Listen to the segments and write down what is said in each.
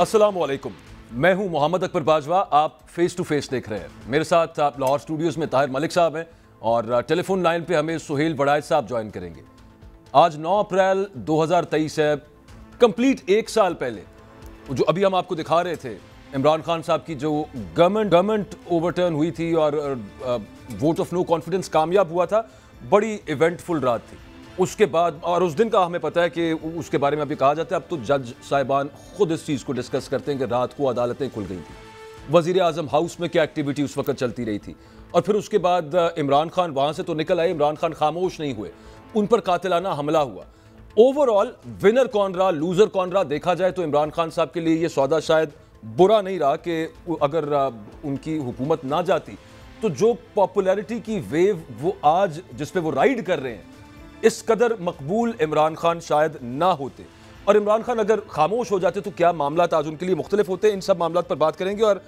अस्सलाम वालेकुम, मैं हूं मोहम्मद अकबर बाजवा। आप फेस टू फेस देख रहे हैं। मेरे साथ आप लाहौर स्टूडियोज़ में ताहिर मलिक साहब हैं और टेलीफोन लाइन पे हमें सुहेल बड़ाइच साहब ज्वाइन करेंगे। आज 9 अप्रैल 2023 है, कंप्लीट एक साल पहले जो अभी हम आपको दिखा रहे थे इमरान खान साहब की जो गवर्नमेंट ओवरटर्न हुई थी और वोट ऑफ नो कॉन्फिडेंस कामयाब हुआ था, बड़ी इवेंटफुल रात थी। उसके बाद और उस दिन का हमें पता है कि उसके बारे में अभी कहा जाता है, अब तो जज साहिबान खुद इस चीज़ को डिस्कस करते हैं कि रात को अदालतें खुल गई थी, वज़ीर आज़म हाउस में क्या एक्टिविटी उस वक्त चलती रही थी। और फिर उसके बाद इमरान खान वहाँ से तो निकल आए, इमरान खान खामोश नहीं हुए, उन पर कातिलाना हमला हुआ। ओवरऑल विनर कौन रहा, लूज़र कौन रहा, देखा जाए तो इमरान खान साहब के लिए ये सौदा शायद बुरा नहीं रहा कि अगर उनकी हुकूमत ना जाती तो जो पॉपुलैरिटी की वेव वो आज जिस पे वो राइड कर रहे हैं, इस कदर मकबूल इमरान खान शायद ना होते। और इमरान खान अगर खामोश हो जाते तो क्या मामला आज उनके लिए मुख्तलिफ होते। इन सब मामलों पर बात करेंगे और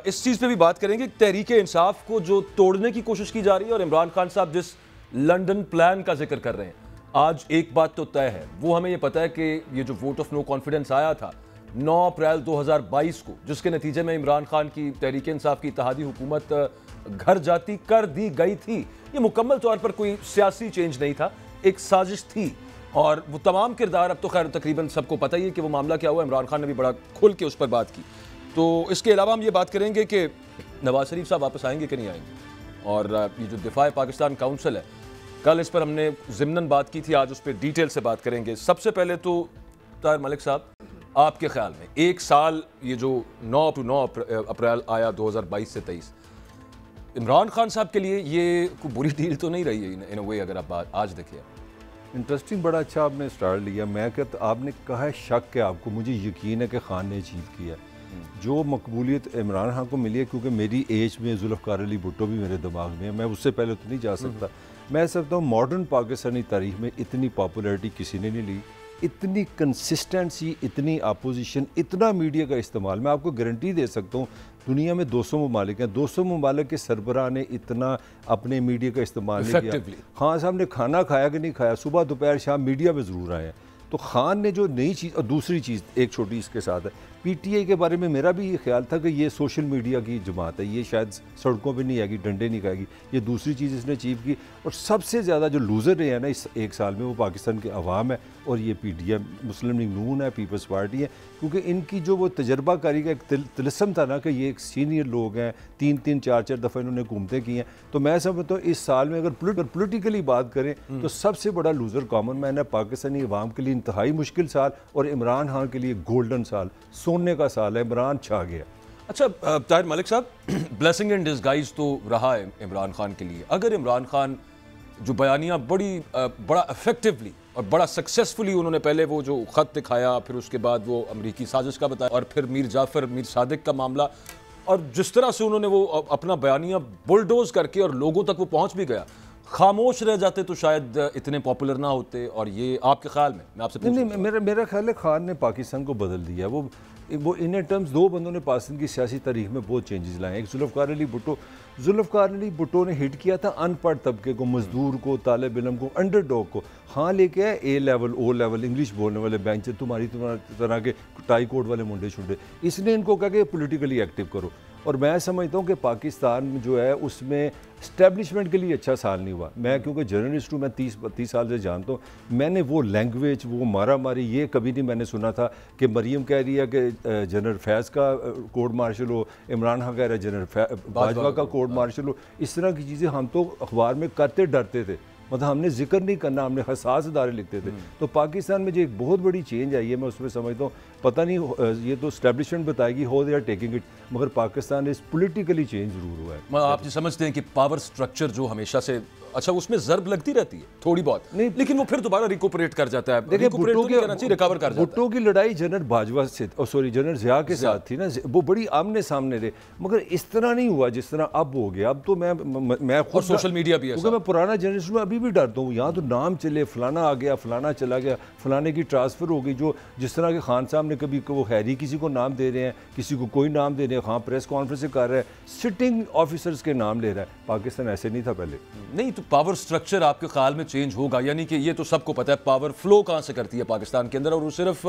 इस चीज़ पे भी बात करेंगे तहरीक इंसाफ को जो तोड़ने की कोशिश की जा रही है और इमरान खान साहब जिस लंदन प्लान का जिक्र कर रहे हैं। आज एक बात तो तय है, वो हमें ये पता है कि ये जो वोट ऑफ नो कॉन्फिडेंस आया था 9 अप्रैल 2022 को, जिसके नतीजे में इमरान खान की तहरीक इंसाफ की इत्तेहादी हुकूमत घर जाती कर दी गई थी। ये मुकम्मल तौर पर कोई सियासी चेंज नहीं था, एक साजिश थी। और वो तमाम किरदार अब तो खैर तकरीबन सबको पता ही है कि वो मामला क्या हुआ। इमरान खान ने भी बड़ा खुल के उस पर बात की। तो इसके अलावा हम ये बात करेंगे कि नवाज शरीफ साहब वापस आएंगे कि नहीं आएंगे, और ये जो दिफा पाकिस्तान काउंसिल है, कल इस पर हमने ज़िमनन बात की थी, आज उस पर डिटेल से बात करेंगे। सबसे पहले तो ताहिर मलिक साहब, आपके ख्याल में एक साल ये जो 9 अप्रैल आया 2022 से 23, इमरान खान साहब के लिए ये कोई बुरी डील तो नहीं रही है इन अ वे, अगर आप आज देखिए। इंटरेस्टिंग, बड़ा अच्छा आपने स्टार्ट लिया। मैं कहता, आपने कहा है शक है आपको, मुझे यकीन है कि खान ने अचीव किया जो मकबूलियत इमरान खान को मिली है, क्योंकि मेरी एज में जुल्फ़िकार अली भुट्टो भी मेरे दिमाग में है, मैं उससे पहले तो नहीं जा सकता। मैं समझता हूँ मॉडर्न पाकिस्तानी तारीख में इतनी पॉपुलैरिटी किसी ने नहीं ली, इतनी कंसिस्टेंसी, इतनी अपोजिशन, इतना मीडिया का इस्तेमाल। मैं आपको गारंटी दे सकता हूँ दुनिया में 200 ममालिक हैं, 200 ममालिक के सरबराह ने इतना अपने मीडिया का इस्तेमाल नहीं किया। खान साहब ने खाना खाया कि नहीं खाया, सुबह दोपहर शाम मीडिया में ज़रूर आए हैं। तो खान ने जो नई चीज़, और दूसरी चीज़ एक छोटी इसके साथ है, पीटीआई के बारे में मेरा भी ये ख्याल था कि ये सोशल मीडिया की जमात है, ये शायद सड़कों पे नहीं आएगी, डंडे नहीं खाएगी। ये दूसरी चीज़ इसने अचीव की। और सबसे ज़्यादा जो लूज़र रहे हैं ना इस एक साल में, वो पाकिस्तान के अवाम है और ये पीडीएम, मुस्लिम लीग नून है, पीपल्स पार्टी है। क्योंकि इनकी जो वो तजर्बा कारी का एक तिलस्म था ना कि ये एक सीनियर लोग हैं, 3-3 4-4 दफ़ा इन्होंने हुकूमतें की हैं। तो मैं समझता हूँ इस साल में अगर पोलिटिकली बात करें तो सबसे बड़ा लूज़र कॉमन मैन है। पाकिस्तानी अवाम के लिए इंतहाई मुश्किल साल और इमरान खान के लिए गोल्डन साल, सोने का साल है। इमरान छा गया। अच्छा ताहिर मलिक साहब, ब्लेसिंग इन डिस्गाइज तो रहा है इमरान खान के लिए। अगर इमरान खान जो बयानियाँ बड़ा इफेक्टिवली और बड़ा सक्सेसफुली उन्होंने पहले वो जो ख़त दिखाया, फिर उसके बाद वो अमरीकी साजिश का बताया, और फिर मीर जाफ़र मीर सादिक का मामला, और जिस तरह से उन्होंने वो अपना बयानियाँ बुलडोज करके और लोगों तक वो पहुँच भी गया, खामोश रह जाते तो शायद इतने पॉपुलर ना होते। और ये आपके ख्याल में, मैं आपसे नहीं, मेरा ख्याल है खान ने पाकिस्तान को बदल दिया। वो इन टर्म्स दो बंदों ने पाकिस्तान की सियासी तारीख में बहुत चेंजेस लाए। एक जुल्फ़िकार अली भुट्टो, जुल्फ़िकार अली भुट्टो ने हिट किया था अनपढ़ तबके को, मजदूर को, तालिब इल्म को, अंडरडॉग को। हाँ लेके आए ए लेवल, ओ लेवल, इंग्लिश बोलने वाले बेंच, तुम्हारी तरह के टाई कोट वाले मुंडे छुंडे। इसने इनको कहा कि पोलिटिकली एक्टिव करो। और मैं समझता हूँ कि पाकिस्तान में जो है उसमें इस्टेब्लिशमेंट के लिए अच्छा साल नहीं हुआ। मैं क्योंकि जर्नलिस्ट हूँ, मैं 30 साल से जानता हूँ, मैंने वो लैंग्वेज, वो मारा मारी, ये कभी नहीं मैंने सुना था कि मरीम कह रही है कि जनरल फैज़ का कोर्ट मार्शल हो, इमरान खान कह रहा है जनरल बाजवा का कोर्ट मार्शल हो। इस तरह की चीज़ें हम तो अखबार में करते डरते थे, मतलब हमने जिक्र नहीं करना, हमने हसास इदारे लिखते थे। तो पाकिस्तान में जो एक बहुत बड़ी चेंज आई है, मैं उसमें समझता हूँ, पता नहीं ये तो एस्टेब्लिशमेंट बताएगी हो दे आर टेकिंग इट, मगर पाकिस्तान इस पॉलिटिकली चेंज जरूर हुआ है। आप समझते हैं कि पावर स्ट्रक्चर जो हमेशा से, अच्छा उसमें ज़र्ब लगती रहती है थोड़ी बहुत, नहीं, लेकिन वो फिर दोबारा रिकूपरेट कर जाता है। देखिए भुट्टो की लड़ाई जनरल बाजवा से, सॉरी जनरल ज़िया के साथ थी ना, वो बड़ी आमने सामने रहे, मगर इस तरह नहीं हुआ जिस तरह अब हो गया। अब तो मैं खुद सोशल मीडिया भी है, क्योंकि मैं पुराना जर्नलिस्ट में अभी भी डरता हूँ। यहाँ तो नाम चले, फलाना आ गया, फलाना चला गया, फलाने की ट्रांसफ़र हो गई। जो जिस तरह के खान साहब ने कभी वो हैरी किसी को नाम दे रहे हैं, किसी को कोई नाम दे रहे हैं, हाँ प्रेस कॉन्फ्रेंस कर रहा है, सिटिंग ऑफिसर्स के नाम ले रहा है। पाकिस्तान ऐसे नहीं था पहले। नहीं तो पावर स्ट्रक्चर आपके ख्याल में चेंज होगा, यानी कि ये तो सबको पता है पावर फ्लो कहाँ से करती है पाकिस्तान के अंदर, और वो सिर्फ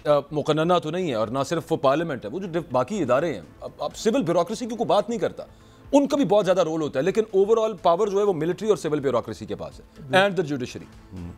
मुकन्ना तो नहीं है, और ना सिर्फ वो पार्लियामेंट है, वो जो बाकी इदारे हैं, अब सिविल ब्यूरोक्रेसी की कोई बात नहीं करता, उनका भी बहुत ज्यादा रोल होता है, लेकिन ओवरऑल पावर जो है वो मिलिट्री और सिविल ब्यूरोक्रेसी के पास है एंड द जुडिशरी।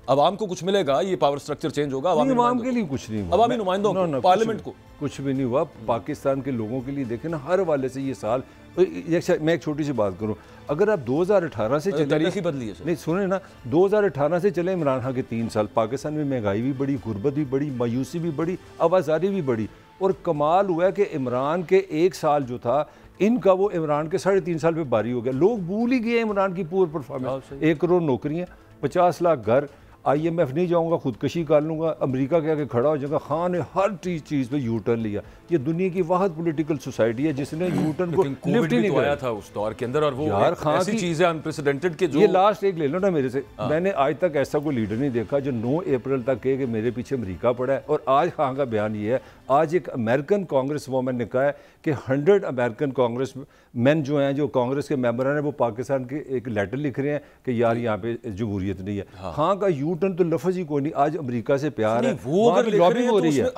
अवाम को कुछ मिलेगा, ये पावर स्ट्रक्चर चेंज होगा, अवाम के लिए कुछ नहीं हुआ, अवामी नुमाइंदों को, पार्लियामेंट को कुछ भी नहीं हुआ। पाकिस्तान के लोगों के लिए देखें ना, हर वाले से ये साल, मैं एक छोटी सी बात करूं, अगर आप 2018 से चले, तारीख ही बदली है, नहीं सुने ना, 2018 से चले इमरान खान के 3 साल, पाकिस्तान में महंगाई भी बढ़ी, गुर्बत भी बढ़ी, मायूसी भी बढ़ी, आवाज़ारी भी बढ़ी, और कमाल हुआ है कि इमरान के 1 साल जो था, इनका वो इमरान के 3.5 साल पे भारी हो गया। लोग भूल ही गए इमरान की पूरी परफॉर्मेंस। 1 करोड़ नौकरियाँ, 50 लाख घर, IMF नहीं जाऊंगा, खुदकशी कर लूँगा, अमेरिका के आगे खड़ा हो जाएगा। खान ने हर चीज़ पे यू टर्न लिया। ये दुनिया की वाहद पॉलिटिकल सोसाइटी है जिसने यू टर्न को लिफ्ट ही नहीं कराया था उस दौर के अंदर, और वो यार खान ऐसी चीज़ है अनप्रेसिडेंटेड के जो ये लास्ट एक ले लो ना मेरे से, मैंने आज तक ऐसा कोई लीडर नहीं देखा जो 9 अप्रैल तक कहे कि मेरे पीछे अमेरिका पड़ा है। और आज खान का बयान ये है, आज एक अमेरिकन कांग्रेस वोमन ने कहा है कि 100 अमेरिकन कांग्रेस मैन जो हैं, जो कांग्रेस के मेंबर हैं, वो पाकिस्तान के एक लेटर लिख रहे हैं कि यार यहाँ पे जमहूरियत नहीं है। खान का यू टर्न तो लफ्ज़ ही कोई नहीं। आज अमेरिका से प्यार है, वो अगर लॉबिंग हो रही है,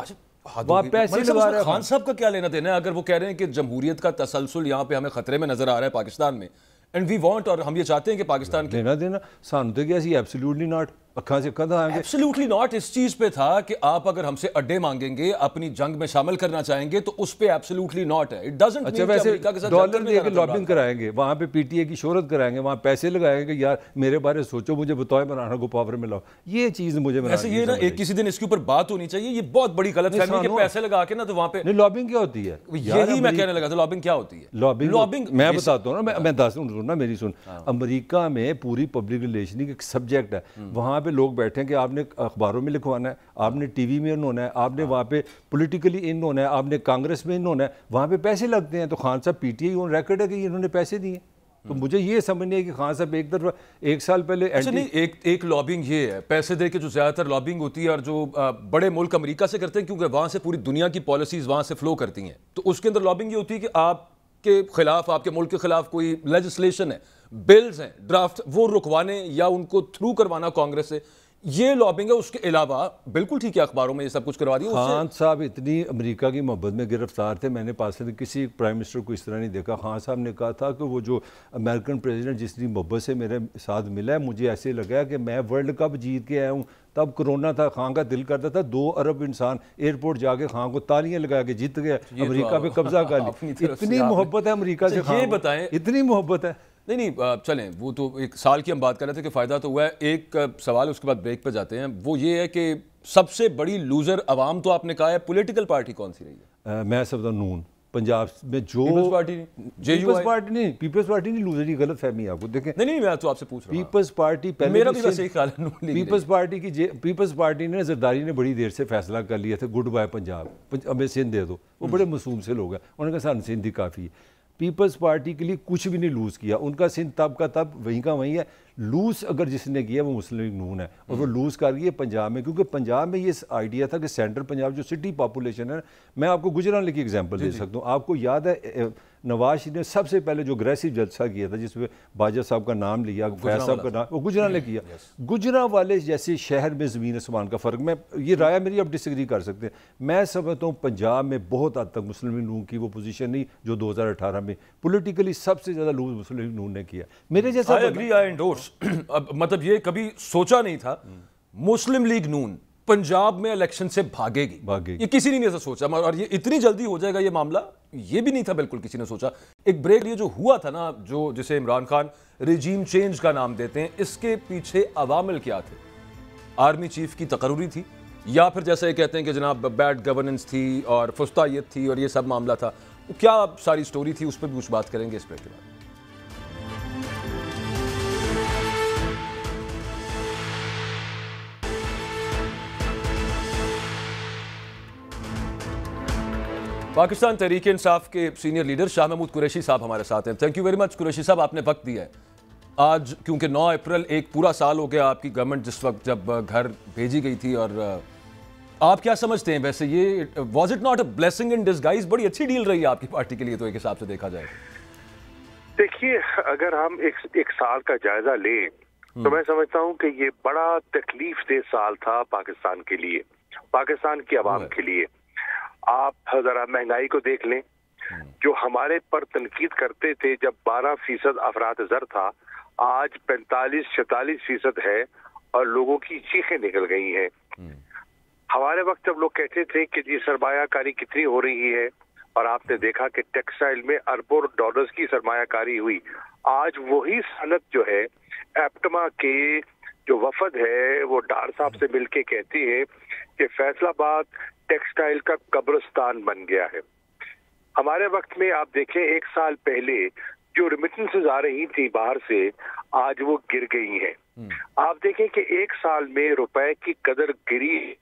वहाँ पैसे लगा रहे हैं। खान साहब का क्या लेना देना है अगर वो कह रहे हैं कि जमहूरियत का तसलसल यहाँ पे हमें खतरे में नजर आ रहा है पाकिस्तान में, एंड वी वांट, और हम ये चाहते हैं कि पाकिस्तान के लेना देना सानू तो क्या सी एब्सोल्युटली नॉट, अखा से कदा आएंगे। एब्सोल्युटली नॉट इस चीज पे था कि आप अगर हमसे अड्डे मांगेंगे, अपनी जंग में शामिल करना चाहेंगे, तो उस पे एब्सोल्युटली नॉट है। इट डजंट मीन अच्छा वैसे डॉलर दे के लॉबिंग कराएंगे, वहाँ पे PTA की शोहरत कराएंगे, वहाँ पैसे लगाएंगे कि यार मेरे बारे सोचो, मुझे बताओ, इमरान को पावर में लाओ। ये चीज़ मुझे ऐसे ये ना एक किसी दिन इसके ऊपर बात होनी चाहिए। ये बहुत बड़ी गलतफहमी है कि पैसे लगा के ना तो वहाँ पे नहीं, लॉबिंग क्या होती है, यही मैं कहने लगा था। लॉबिंग क्या होती है? लॉबिंग मैं बताता हूँ ना, मैं दस सुन ना मेरी सुन। अमेरिका में पूरी पब्लिक रिलेशन की एक सब्जेक्ट है, वहाँ पे लोग बैठे हैं कि आपने अखबारों में लिखवाना है, आपने टीवी में इन होना है, आपने वहाँ पे पॉलिटिकली इन होना है, आपने कांग्रेस में इन होना है, वहाँ पे पैसे लगते हैं। तो खान साहब PTA ऑन रिकॉर्ड है कि इन्होंने पैसे दिए। तो मुझे ये समझ नहीं है कि खान साहब एक तरफ 1 साल पहले एक लॉबिंग ये है, पैसे दे के जो ज्यादातर लॉबिंग होती है और जो बड़े मुल्क अमेरिका से करते हैं, क्योंकि वहाँ से पूरी दुनिया की पॉलिसीज वहाँ से फ्लो करती हैं, तो उसके अंदर लॉबिंग ये होती है कि आपके खिलाफ, आपके मुल्क के खिलाफ कोई लेजिस्लेशन है, बिल्स हैं, ड्राफ्ट, वो रुकवाने या उनको थ्रू करवाना कांग्रेस से, ये लॉबिंग है। उसके अलावा बिल्कुल ठीक है, अखबारों में ये सब कुछ करवा दिया। खान साहब इतनी अमेरिका की मोहब्बत में गिरफ्तार थे, मैंने पास में किसी प्राइम मिनिस्टर को इस तरह नहीं देखा। खान साहब ने कहा था कि वो जो अमेरिकन प्रेसिडेंट जितनी मोहब्बत से मेरे साथ मिला है, मुझे ऐसे लगा कि मैं वर्ल्ड कप जीत के आया हूँ। तब कोरोना था, खान का दिल करता था 2 अरब इंसान एयरपोर्ट जाके खान को तालियां लगा के जीत गया, अमेरिका पे कब्जा कर लिया। इतनी मोहब्बत है अमेरिका से, ये बताएं, इतनी मोहब्बत है। नहीं चलें, वो तो 1 साल की हम बात कर रहे थे कि फ़ायदा तो हुआ है। एक सवाल उसके बाद ब्रेक पे जाते हैं, वो ये है कि सबसे बड़ी लूज़र अवाम तो आपने कहा है, पॉलिटिकल पार्टी कौन सी रही है? मैं समझता नून पंजाब में जो पीपल्स पार्टी नहीं, पीपल्स पार्टी नहीं लूजर, गलत फहमी है आपको। देखें नहीं मैं तो आपसे पूछ रहा हूं, पीपल्स पार्टी पहले मेरा भी वैसे ही ख्याल है, पीपल्स पार्टी ने जरदारी ने बड़ी देर से फैसला कर लिया था, गुड बाय पंजाब, हमें सिंध दे दो। वो बड़े मासूम से लोग हैं, उन्होंने कहा सानू सिंध ही काफ़ी है। पीपल्स पार्टी के लिए कुछ भी नहीं लूज़ किया, उनका सिंध तब का तब वहीं का वहीं है। लूज़ अगर जिसने किया वो मुस्लिम लीग नून है, और वो लूज़ कर गई है पंजाब में, क्योंकि पंजाब में ये आइडिया था कि सेंट्रल पंजाब जो सिटी पॉपुलेशन है, मैं आपको गुजरांवाले की एग्जांपल दे सकता हूँ। आपको याद है नवाज शरीफ ने सबसे पहले जो अग्रेसिव जलसा किया था, जिसमें बाजवा साहब का नाम लिया, फैज साहब का नाम, वो गुजरांवाले किया। गुजरांवाले जैसे शहर में ज़मीन आसमान का फ़र्क, मैं ये राय मेरी आप डिसएग्री कर सकते हैं। मैं समझता हूँ पंजाब में बहुत हद तक मुस्लिम लीग नून की वो पोजीशन नहीं जो 2018 में पॉलिटिकली सबसे ज़्यादा लूज मुस्लिम लीग नून ने किया। मेरे जैसा आई एंडोर्स मतलब ये कभी सोचा नहीं था मुस्लिम लीग नून पंजाब में इलेक्शन से भागेगी, ये किसी ने नहीं ऐसा सोचा, और ये इतनी जल्दी हो जाएगा ये मामला, ये भी नहीं था बिल्कुल किसी ने सोचा। एक ब्रेक ये जो हुआ था ना, जो जिसे इमरान खान रिजीम चेंज का नाम देते हैं, इसके पीछे अवामिल क्या थे? आर्मी चीफ की तकर्री थी, या फिर जैसे कहते हैं कि जनाब बैड गवर्नेंस थी और फुस्तायत थी और ये सब मामला था, क्या सारी स्टोरी थी, उस पर भी कुछ बात करेंगे इस ब्रेक के बाद। पाकिस्तान तहरीक इंसाफ के सीनियर लीडर शाह महमूद कुरैशी साहब हमारे साथ हैं। Thank you very much Qureshi साहब, आपने वक्त दिया है आज, क्योंकि 9 अप्रैल एक पूरा साल हो गया आपकी गवर्नमेंट जिस वक्त जब घर भेजी गई थी, और आप क्या समझते हैं वैसे, ये was it not a blessing in disguise? बड़ी अच्छी डील रही है आपकी पार्टी के लिए तो एक हिसाब से देखा जाए। देखिए, अगर हम एक साल का जायजा लें तो मैं समझता हूं कि ये बड़ा तकलीफ दे साल था पाकिस्तान के लिए। पाकिस्तान की आवाम के लिए। आप जरा महंगाई को देख लें, जो हमारे पर तनकीद करते थे जब 12% अफरात ज़र था, आज 45-46% है और लोगों की चीखें निकल गई हैं। हमारे वक्त जब लोग कहते थे कि जी सरमायाकारी कितनी हो रही है, और आपने देखा कि टेक्सटाइल में अरबों डॉलर्स की सरमायाकारी हुई। आज वही सनत जो है एप्टमा के जो वफद है वो डार साहब से मिलके कहती है कि फैसलाबाद टेक्सटाइल का कब्रिस्तान बन गया है। हमारे वक्त में आप देखें 1 साल पहले जो रिमिटेंसेस आ रही थी बाहर से, आज वो गिर गई हैं। आप देखें कि 1 साल में रुपए की कदर गिरी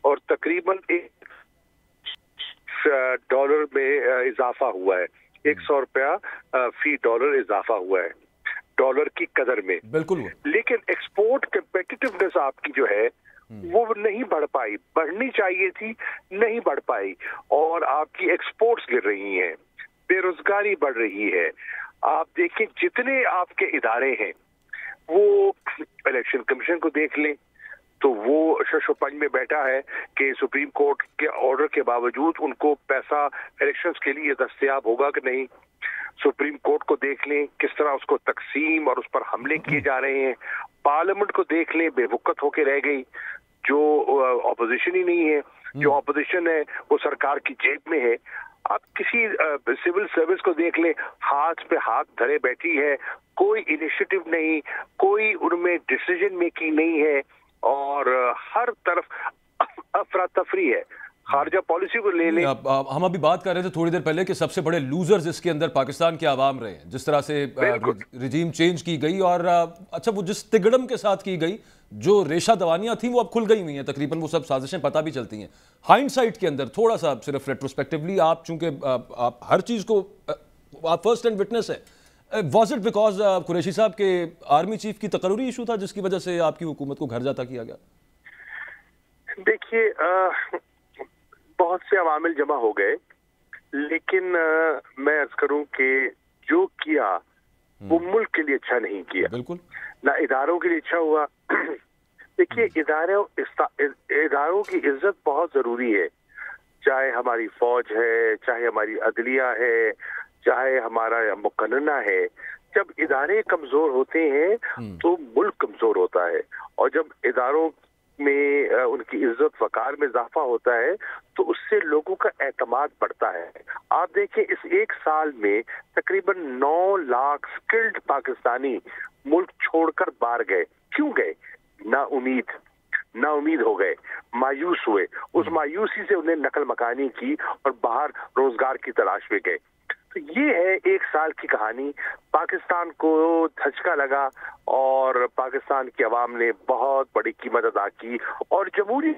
और तकरीबन $1 में इजाफा हुआ है, 100 रुपया फी डॉलर इजाफा हुआ है डॉलर की कदर में। बिल्कुल। लेकिन एक्सपोर्ट कंपेटिटिवनेस आपकी जो है वो नहीं बढ़ पाई, बढ़नी चाहिए थी, नहीं बढ़ पाई, और आपकी एक्सपोर्ट्स गिर रही हैं, बेरोजगारी बढ़ रही है। आप देखें जितने आपके इदारे हैं, वो इलेक्शन कमीशन को देख लें तो वो शशोपंज में बैठा है कि सुप्रीम कोर्ट के ऑर्डर के बावजूद उनको पैसा इलेक्शंस के लिए दस्तयाब होगा कि नहीं। सुप्रीम कोर्ट को देख लें किस तरह उसको तकसीम और उस पर हमले किए जा रहे हैं। पार्लियामेंट को देख लें, बेवकूफ होके रह गई, जो ऑपोजिशन ही नहीं है, जो ऑपोजिशन है वो सरकार की जेब में है। आप किसी सिविल सर्विस को देख लें, हाथ पे हाथ धरे बैठी है, कोई इनिशिएटिव नहीं, कोई उनमें डिसीजन मेकिंग नहीं है, और हर तरफ अफरा तफरी है। खारजा पॉलिसी को ले लें। हम अभी बात कर रहे थे थोड़ी देर पहले कि सबसे बड़े लूजर्स इसके अंदर पाकिस्तान के आवाम रहे हैं, जिस तरह से रिजीम चेंज की गई, और अच्छा वो जिस तिगड़म के साथ की गई, जो रेशा दवानियां थी वो अब खुल गई हुई हैं तकरीबन, वो सब साजिशें पता भी चलती हैं। हाइंडसाइट के अंदर थोड़ा सा सिर्फ रेट्रोस्पेक्टिवली आप चूंकि आप हर चीज़ को आप फर्स्ट हैंड विटनेस है, वॉज इट बिकॉज कुरैशी साहब के आर्मी चीफ की तकर्री इशू था जिसकी वजह से आपकी हुकूमत को घर जाता किया गया? देखिए बहुत से अवामिल जमा हो गए, लेकिन मैं अर्ज करूं कि जो किया वो मुल्क के लिए अच्छा नहीं किया, बिल्कुल ना इदारों के लिए अच्छा हुआ। देखिए इदारों की इज्जत बहुत जरूरी है, चाहे हमारी फौज है, चाहे हमारी अदलिया है, चाहे हमारा मुकन्ना है। जब इदारे कमजोर होते हैं तो मुल्क कमजोर होता है, और जब इदारों में उनकी इज्जत वकार में इजाफा होता है तो उससे लोगों का एतमाद बढ़ता है। आप देखें इस 1 साल में तकरीबन 9 लाख स्किल्ड पाकिस्तानी मुल्क छोड़कर बाहर गए। क्यों गए? ना उम्मीद हो गए, मायूस हुए, उस मायूसी से उन्हें नकल मकानी की और बाहर रोजगार की तलाश में गए। तो ये है 1 साल की कहानी। पाकिस्तान को धचका लगा और पाकिस्तान की आवाम ने बहुत बड़ी कीमत अदा की, और जमहूरी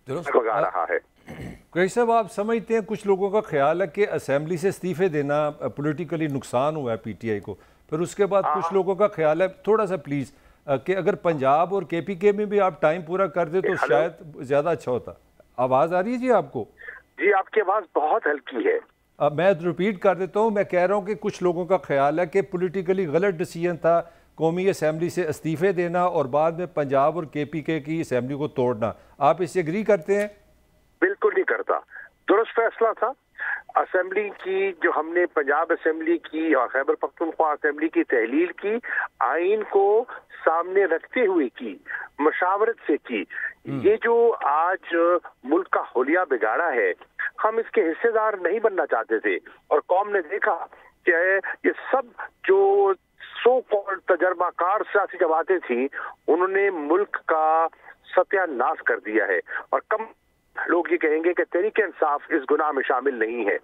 भगा रहा है। कुरैशी साहब, आप समझते हैं कुछ लोगों का ख्याल है कि असेंबली से इस्तीफे देना पॉलिटिकली नुकसान हुआ है पीटीआई को, फिर उसके बाद कुछ लोगों का ख्याल है, थोड़ा सा प्लीज़, कि अगर पंजाब और केपीके में भी आप टाइम पूरा कर दे तो शायद ज़्यादा अच्छा होता। आवाज़ आ रही है जी आपको? जी आपकी आवाज़ बहुत हल्की है। मैं रिपीट कर देता हूँ, मैं कह रहा हूँ कि कुछ लोगों का ख्याल है कि पॉलिटिकली गलत डिसीजन था कौमी असेंबली से इस्तीफे देना और बाद में पंजाब और केपीके की असेंबली को तोड़ना। आप इससे एग्री करते हैं? बिल्कुल नहीं करता। दुरुस्त फैसला था। असेंबली की जो हमने पंजाब असेंबली की और खैबर पख्तूनख्वा असेंबली की तहलील की, आइन को सामने रखते हुए की, मशावरत से की। ये जो आज मुल्क का होलिया बिगाड़ा है, हम इसके हिस्सेदार नहीं बनना चाहते थे, और कौम ने देखा कि ये सब जो सो कॉल्ड तजर्बाकार सियासी जमातें थी, उन्होंने मुल्क का सत्यानाश कर दिया है। और कम लोग ये कहेंगे कि तहरीक इंसाफ इस गुनाह में शामिल नहीं है।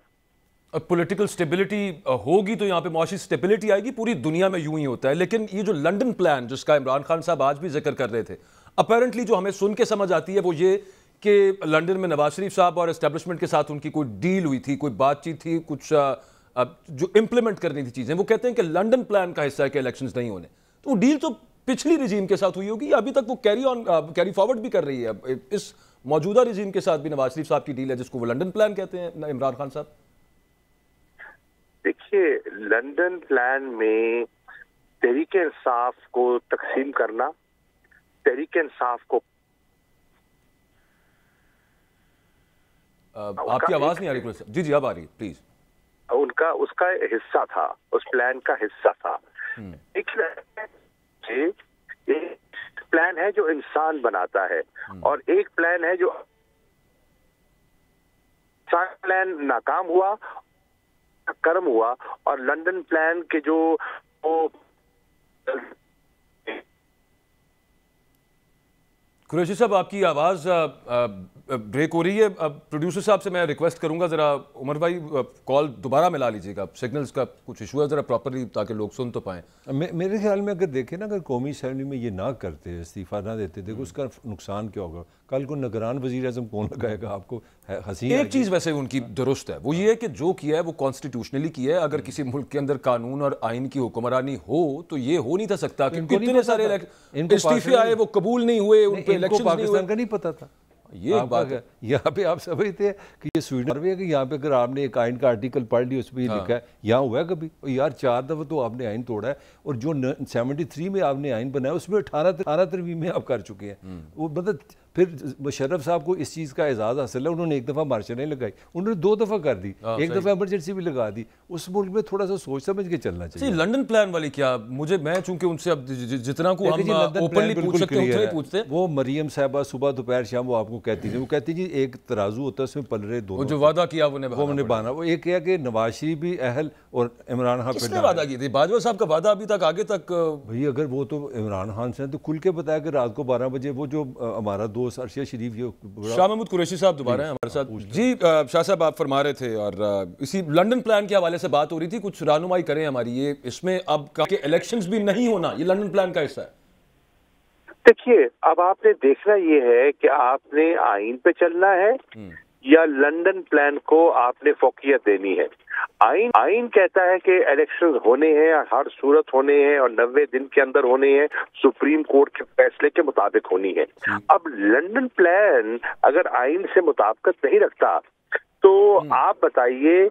पॉलिटिकल स्टेबिलिटी होगी तो यहाँ पे मौशी स्टेबिलिटी आएगी, पूरी दुनिया में यूं ही होता है। लेकिन ये जो लंदन प्लान जिसका इमरान खान साहब आज भी जिक्र कर रहे थे, अपेरेंटली जो हमें सुन के समझ आती है वो ये कि लंदन में नवाज शरीफ साहब और एस्टेब्लिशमेंट के साथ उनकी कोई डील हुई थी, कोई बातचीत थी, कुछ जो इम्प्लीमेंट करनी थी चीज़ें। वो कहते हैं कि लंदन प्लान का हिस्सा है कि इलेक्शंस नहीं होने, तो वो डील तो पिछली रिजीम के साथ हुई होगी, अभी तक वो कैरी फॉरवर्ड भी कर रही है। इस मौजूदा रिजीम के साथ भी नवाज शरीफ साहब की डील है जिसको वो लंदन प्लान कहते हैं इमरान खान साहब। देखिए, लंदन प्लान में तहरीक इंसाफ को तकसीम करना, तहरीक इंसाफ को आपकी आवाज नहीं आ रही कुरैशी साहब। जी जी अब आ रही है प्लीज। उनका उसका हिस्सा था, उस प्लान का हिस्सा था। एक प्लान है जो इंसान बनाता है और एक प्लान है जो प्लान नाकाम हुआ, कर्म हुआ, और लंदन प्लान के जो कुरैशी साहब आपकी आवाज़ ब्रेक हो रही है। प्रोड्यूसर साहब से मैं रिक्वेस्ट करूंगा ज़रा उमर भाई कॉल दोबारा मिला लीजिएगा, सिग्नल्स का कुछ इशू है ज़रा प्रॉपरली, ताकि लोग सुन तो पाएँ। मेरे ख्याल में अगर देखें ना, अगर कौमी असम्बली में ये ना करते, इस्तीफ़ा ना देते, देखो उसका नुकसान क्या होगा। कल को निगरान वज़ीर आज़म कौन लगाएगा आपको? हसीन एक चीज़ वैसे उनकी दुरुस्त है, वो ये है कि जो किया है वो कॉन्स्टिट्यूशनली किया है। अगर किसी मुल्क के अंदर कानून और आइन की हुक्मरानी हो तो ये हो नहीं था सकता, क्योंकि इतने सारे इस्तीफे आए वो कबूल नहीं हुए, उन पे इलेक्शन पाकिस्तान का नहीं पता था। ये एक बात है। यहाँ पे आप समझते हैं कि ये स्वीडन है कि यहाँ पे अगर आपने एक आइन का आर्टिकल पढ़ लिया उसमें लिखा है, यहाँ हुआ है कभी? यार 4 दफ़ा तो आपने आइन तोड़ा है, और जो 73 में आपने आइन बनाया उसमें 18 तरमीमें आप कर चुके हैं। वो मतलब फिर मुशर्रफ साहब को इस चीज़ का एजाज़ हासिल है, उन्होंने एक दफ़ा मार्शल नहीं लगाई, उन्होंने 2 दफ़ा कर दी, एक दफ़ा एमरजेंसी भी लगा दी। उस मुल्क में थोड़ा सा सोच समझ के चलना चाहिए। लंदन प्लान वाली क्या, मैं चूंकि उनसे अब जितना को हम ओपनली पूछ सकते हैं उतना ही पूछते। वो मरियम साहबा सुबह दोपहर शाम वो आपको कहती थी, वो कहती जी एक तराजू होता है उसमें पलरे दो, जो वादा किया वो निभाना। वो एक है कि नवाज शरीफ भी अहल और इमरान खान किसने वादा की थी? बाजवा साहब का वादा अभी तक आगे तक भाई, अगर वो तो इमरान खान से तो खुल के बताया कि रात को 12 बजे वो जो हमारा दोस्त अरशद शरीफ शाह महमूद कुरैशी साहब दोबारा हैं हमारे साथ। जी शाह साहब आप फरमा रहे थे और इसी लंदन प्लान के हवाले से बात हो रही थी, कुछ रानुमाई करें हमारी। ये इसमें अब के इलेक्शंस भी नहीं होना ये लंदन प्लान का हिस्सा है। देखिए, अब आपने देखना ये है कि आपने आइन पे चलना है या लंदन प्लान को आपने फोकियत देनी है। आइन कहता है कि इलेक्शंस होने हैं, हर सूरत होने हैं और 90 दिन के अंदर होने हैं, सुप्रीम कोर्ट के फैसले के मुताबिक होनी है। अब लंदन प्लान अगर आइन से मुताबिकत नहीं रखता तो आप बताइए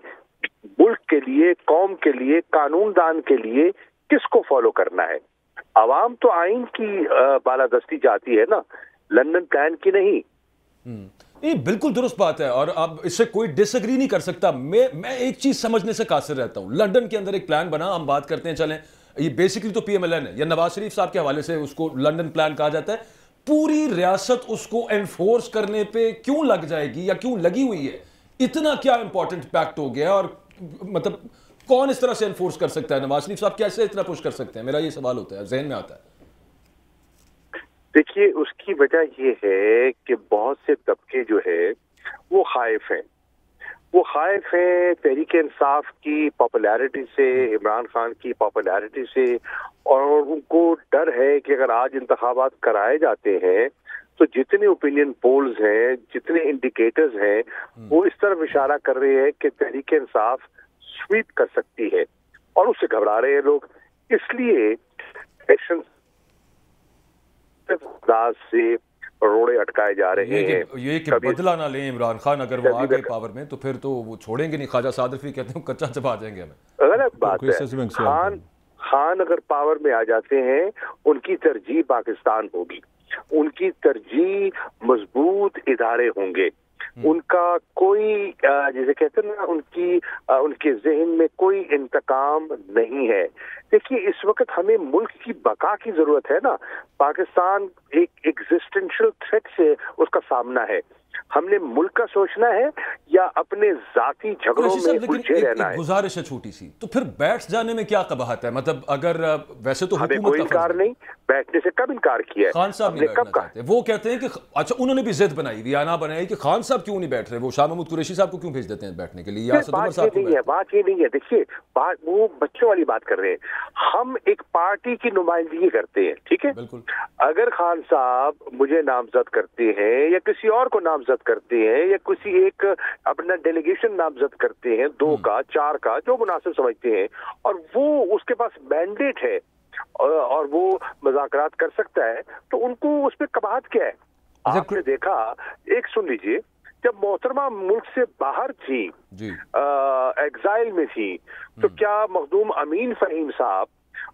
मुल्क के लिए, कौम के लिए, कानूनदान के लिए किसको फॉलो करना है? अवाम तो आइन की बालादस्ती चाहती है ना, लंदन प्लान की नहीं। ये बिल्कुल दुरुस्त बात है और अब इससे कोई डिसएग्री नहीं कर सकता। मैं एक चीज समझने से कासिर रहता हूं। लंदन के अंदर एक प्लान बना, हम बात करते हैं, चलें, ये बेसिकली तो पीएमएलएन है या नवाज शरीफ साहब के हवाले से उसको लंदन प्लान कहा जाता है। पूरी रियासत उसको एनफोर्स करने पे क्यों लग जाएगी या क्यों लगी हुई है? इतना क्या इंपॉर्टेंट इम्पैक्ट हो गया और मतलब कौन इस तरह से एनफोर्स कर सकता है? नवाज शरीफ साहब कैसे इतना पुश कर सकते हैं? मेरा ये सवाल होता है, जहन में आता है। देखिए, उसकी वजह ये है कि बहुत से तबके जो है वो खाइफ हैं। वो खाइफ हैं तहरीक इंसाफ की पॉपुलैरिटी से, इमरान खान की पॉपुलैरिटी से, और उनको डर है कि अगर आज इंतखाबात कराए जाते हैं तो जितने ओपिनियन पोल्स हैं, जितने इंडिकेटर्स हैं, वो इस तरफ इशारा कर रहे हैं कि तहरीक इंसाफ स्वीप कर सकती है और उससे घबरा रहे हैं लोग। इसलिए इलेक्शन से रोड़े अटकाए जा रहे हैं। ये कि बदला ना लें इमरान खान, अगर वो आ गए पावर में तो फिर तो वो छोड़ेंगे नहीं। ख्वाजा सादरफी कहते हैं कच्चा चबा जाएंगे हमें। गलत बात है। खान अगर पावर में आ जाते हैं, उनकी तरजीह पाकिस्तान होगी, उनकी तरजीह मजबूत इदारे होंगे, उनका कोई जैसे कहते हैं ना, उनके जहन में कोई इंतकाम नहीं है। देखिए, इस वक्त हमें मुल्क की बका की जरूरत है ना। पाकिस्तान एक एग्जिस्टेंशियल थ्रेट से उसका सामना है। हमने मुल्क का सोचना है या अपने जाती झगड़ों में उलझे रहना है? गुजारिश है छोटी सी, तो फिर बैठ जाने में क्या कबाहत है? मतलब अगर वैसे तो हमें कोई इनकार नहीं, बैठने से कब इनकार किया है? खान साहब नहीं बैठना चाहते। वो कहते हैं कि अच्छा, उन्होंने भी जिद बनाई हुई, आना बनाई कि खान साहब क्यों नहीं बैठ रहे, वो शाह महमूद कुरैशी साहब को क्यों भेज देते हैं बैठने के लिए? बात ये नहीं है। देखिए, वो बच्चों वाली बात कर रहे हैं। हम एक पार्टी की नुमाइंदगी करते हैं, ठीक है? बिल्कुल। अगर खान साहब मुझे नामजद करते हैं या किसी और को नामजद करते हैं या किसी एक अपना डेलीगेशन नामजद करते हैं, 2 का 4 का, जो मुनासिब समझते हैं, और वो उसके पास मैंडेट है और वो मुज़ाकरात कर सकता है, तो उनको उस पर कबाहत क्या है? आपने देखा, एक सुन लीजिए, जब मोहतरमा मुल्क से बाहर थी, एग्जाइल में थी, तो क्या मखदूम अमीन फहीम साहब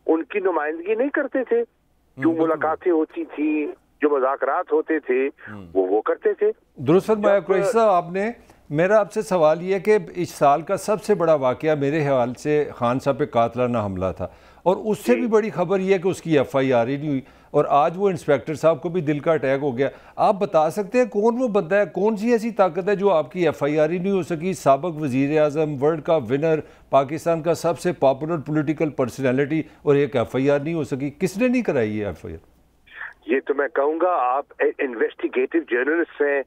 उनकी नुमाइंदगी नहीं करते थे? जो मुलाकातें होती थी, जो मुज़ाकरात होते थे, वो करते थे। दुरुस्त फरमाया कुरैशी साहब आपने। میرا آپ سے سوال یہ ہے کہ اس سال کا سب سے بڑا واقعہ میرے حوالے سے خان صاحب پہ قاتلانہ حملہ تھا، اور اس سے بھی بڑی خبر یہ ہے کہ اس کی ایف آئی آر ہی نہیں ہوئی، اور آج وہ انسپیکٹر صاحب کو بھی دل کا اٹیک ہو گیا۔ آپ بتا سکتے ہیں کون وہ بندہ ہے، کون سی ایسی طاقت ہے جو آپ کی ایف آئی آر ہی نہیں ہو سکی؟ سابق وزیر اعظم، ورلڈ کا ونر، پاکستان کا سب سے پاپولر پولیٹیکل پرسنالٹی، اور ایک ایف آئی آر نہیں ہو سکی؟ کس نے نہیں کرائی یہ ایف آئی آر؟ یہ تو میں کہوں گا آپ انویسٹیگیٹو جرنلسٹ ہیں،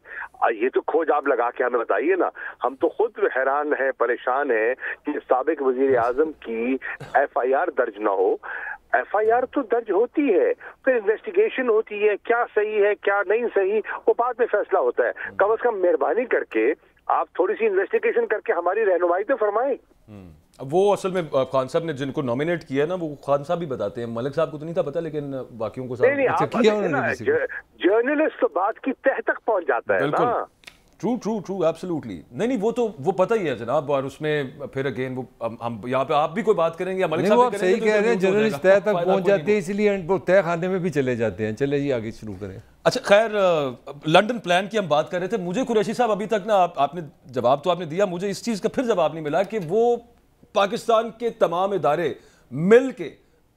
یہ تو کھوج آپ لگا کے ہمیں بتائیے نا، ہم تو خود حیران ہیں، پریشان ہیں کہ سابق وزیر اعظم کی ایف آئی آر درج نہ ہو۔ ایف آئی آر تو درج ہوتی ہے، پھر انویسٹیگیشن ہوتی ہے، کیا صحیح ہے کیا نہیں صحیح وہ بعد میں فیصلہ ہوتا ہے۔ کم از کم مہربانی کر کے آپ تھوڑی سی انویسٹیگیشن کر کے ہماری رہنمائی تو فرمائیں۔ وہ اصل میں خان صاحب نے جن کو نومینیٹ کیا نا وہ خان صاحب بھی بتاتے ہیں، ملک صاحب کو تو نہیں تھا پتا، لیکن باقیوں کو جرنلسٹ تو بات کی تہ تک پہنچ جاتا ہے نا۔ ٹرو ایبسلیوٹلی، نہیں وہ تو وہ پتہ ہی ہے جناب، اور اس میں پھر اگین وہ ہم یہاں پہ آپ بھی کوئی بات کریں گے یا ملک صاحب بھی کریں گے؟ صحیح کہہ رہے ہیں، جرنلسٹ تہ تک پہنچ جاتے ہیں، اس لیے وہ تہ خانے میں بھی چلے جاتے ہیں۔ چلے جی آگے شروع کریں۔ اچھا خیر، لنڈن پلان کی ہم بات کر رہے تھے، مجھے قریشی صاحب ابھی تک نا آپ نے جواب تو آپ نے دیا، مجھے اس چیز کا پھر جواب نہیں ملا کہ وہ پاکستان کے تمام ادارے مل کے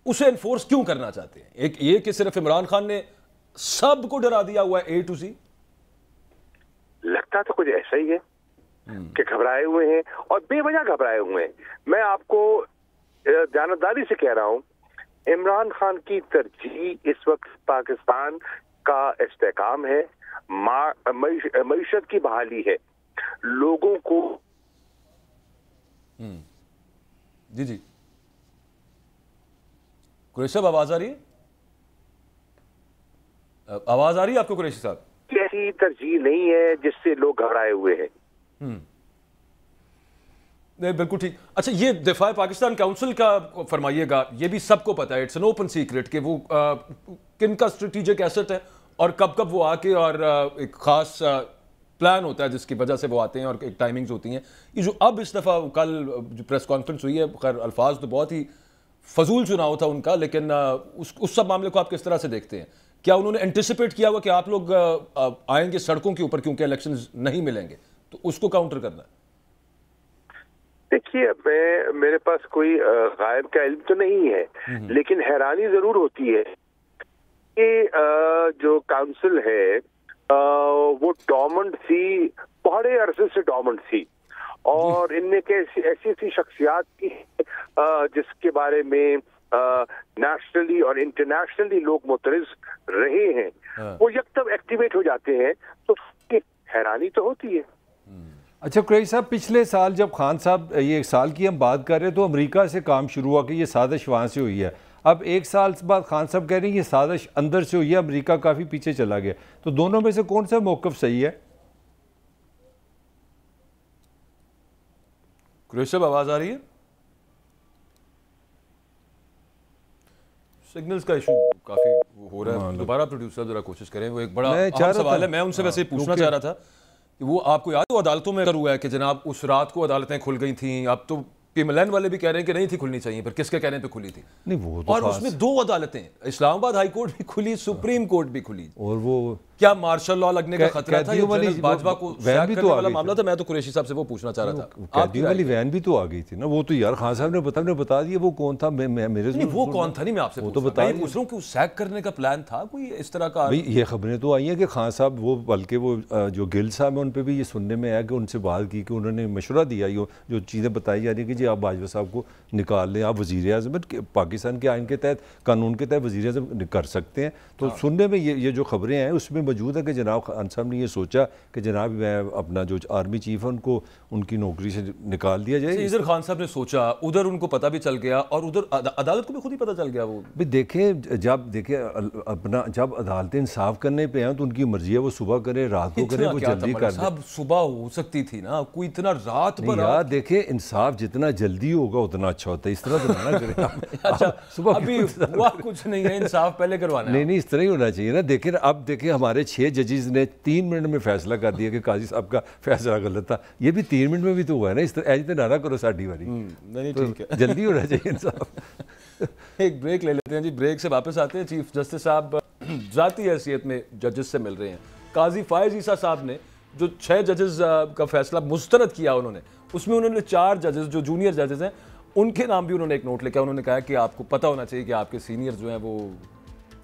اسے انفورس کیوں کرنا چاہتے ہیں؟ ایک یہ کہ صرف عمران خان نے سب کو ڈرا دیا ہوا ہے اے ٹو سی، لگتا تو کچھ ایسا ہی ہے کہ گھبرائے ہوئے ہیں اور بے وجہ گھبرائے ہوئے ہیں۔ میں آپ کو دیانتداری سے کہہ رہا ہوں، عمران خان کی ترجیح اس وقت پاکستان کا استحکام ہے، معیشت کی بحالی ہے، لوگوں کو جی قریشی صاحب آواز آ رہی ہے؟ آواز آ رہی ہے آپ کو قریشی صاحب؟ ایسی ترجیح نہیں ہے جس سے لوگ گھبرائے ہوئے ہیں۔ نہیں بالکل ٹھیک۔ اچھا یہ دفاع پاکستان کاؤنسل کا فرمائیے گا، یہ بھی سب کو پتا ہے، اٹس این اوپن سیکرٹ کہ وہ کن کا اسٹریٹجک ایسٹ ہے اور کب کب وہ آ کے، اور ایک خاص پلان ہوتا ہے جس کی وجہ سے وہ آتے ہیں اور ایک ٹائمنگز ہوتی ہیں۔ یہ جو اب اس دفعہ کل جو پریس کانفرنس ہوئی ہے، خیر الفاظ تو بہت ہی فضول چناؤ تھا ان کا، لیکن اس سب معاملے کو آپ کس طرح سے دیکھتے ہیں؟ کیا انہوں نے انٹیسپیٹ کیا ہوا کہ آپ لوگ آئیں گے سڑکوں کے اوپر کیونکہ الیکشنز نہیں ملیں گے، تو اس کو کاؤنٹر کرنا ہے؟ دیکھیے، میرے پاس کوئی غائب کا علم تو نہیں ہے، لیکن حیرانی ضرور ہوتی ہے کہ جو کاؤنسل ہے وہ ڈورمنٹ تھی، بڑے عرصے سے ڈورمنٹ تھی، اور ان میں ایسی شخصیات کی جس کے بارے میں نیشنلی اور انٹرنیشنلی لوگ مترز رہے ہیں، وہ یکدم ایکٹیویٹ ہو جاتے ہیں، تو حیرانی تو ہوتی ہے۔ اچھا قریشی صاحب، پچھلے سال جب خان صاحب یہ ایک سال کی ہم بات کر رہے ہیں تو امریکہ سے کام شروع ہوا کہ یہ سازش وہاں سے ہوئی ہے، اب ایک سال بعد خان صاحب کہہ رہے ہیں یہ سازش اندر سے ہوئی ہے، امریکہ کافی پیچھے چلا گیا، تو دونوں میں سے کون سا موقف صحیح ہے؟ قریشی صاحب آواز آ رہی ہے؟ سگنلز کا ایشو کافی ہو رہا ہے، دوبارہ پروڈیوسر ذرا کوشش کریں، وہ ایک بڑا اہم سوال ہے۔ میں ان سے ویسے پوچھنا چاہ رہا تھا کہ وہ آپ کو یاد ہو عدالتوں میں ہوا ہے کہ جناب اس رات کو عدالتیں کھل گئی تھیں، اب تو پی ایم ایل این والے بھی کہہ رہے ہیں کہ نہیں تھی کھلنی چاہیے، پھر کس کے کہنے پہ کھلی تھی؟ اور اس میں 2 عدالتیں، اسلام آباد ہائی کورٹ بھی کھلی، سپریم کورٹ بھی کھلی، اور وہ کیا مارشل لا لگنے کا خطرہ تھا؟ جنرل باجوہ کو سیک کرنے والا معاملہ تھا، میں تو قریشی صاحب سے وہ پوچھنا چاہ رہا تھا۔ قیدیوں والی وین بھی تو آ گئی تھی نا، وہ تو یار خان صاحب نے بتا دیا وہ کون تھا، میرے نہیں وہ کون تھا، نہیں میں آپ سے پوچھ رہا ہوں کہ سیک کرنے کا پلان تھا کوئی اس طرح کا؟ یہ خبریں تو آئی ہیں کہ خان صاحب وہ، بلکہ وہ جو گل صاحب ہیں ان پہ بھی یہ سننے میں آیا کہ ان سے بات کی کہ انہوں نے مشورہ دیا، جو چیزیں بتائی جا رہی ہیں کہ جی آپ باجوہ صاحب کو نکال لیں، آپ وزیر اعظم پاکستان کے آئین کے تحت، قانون کے تحت وزیر اعظم کر سکتے ہیں، تو سننے میں یہ جو خبریں ہیں اس میں موجود ہے کہ جناب خان صاحب نے یہ سوچا کہ جناب میں اپنا جو آرمی چیف ہے ان کو ان کی نوکری سے نکال دیا جائے۔ ادھر خان صاحب نے سوچا، ادھر ان کو پتہ بھی چل گیا، اور ادھر عدالت کو بھی خود ہی پتہ چل گیا۔ وہ دیکھیں جب عدالتیں انصاف کرنے پہ ہیں تو ان کی مرضی ہے، وہ صبح کریں رات کو کریں، وہ جلدی کر دیں۔ صاحب صبح ہو سکتی تھی نا، کوئی اتنا رات پر یار دیکھیں انصاف جتنا جلدی ہوگا اتنا اچھا ہوتا ہے، اس طرح تو نہ کریں۔ اچھا ابھی ہوا کچھ نہیں ہے، انصاف پہلے کروانا ہے۔ نہیں اس طرح ہی ہونا چاہیے نا۔ دیکھیں اب دیکھیں ہمارے 6 ججز نے 3 منٹ میں فیصلہ کر دیا کہ قاضی صاحب کا فیصلہ غلط تھا، یہ بھی 3 منٹ میں بھی تو ہوا ہے نا، اس طرح ایج تو نہ کرو ساڑھی والی، جلدی ہونا چاہیے انصاف۔ ایک بریک لے لیتے ہیں جی، بریک سے واپس آتے ہیں۔ چیف جسٹس صاحب ذاتی حیثیت میں ججز سے مل رہے ہیں، قاضی فائز عیسیٰ صاحب نے جو 6 ججز کا فیصلہ مسترد کیا انہوں نے، اس میں انہوں نے 4 ججز جو جونیئر ججز ہیں ان کے نام بھی انہوں نے ایک نوٹ لکھا. انہوں نے کہا کہ آپ کو پتہ ہونا چاہیے کہ آپ کے سینئر جو ہیں وہ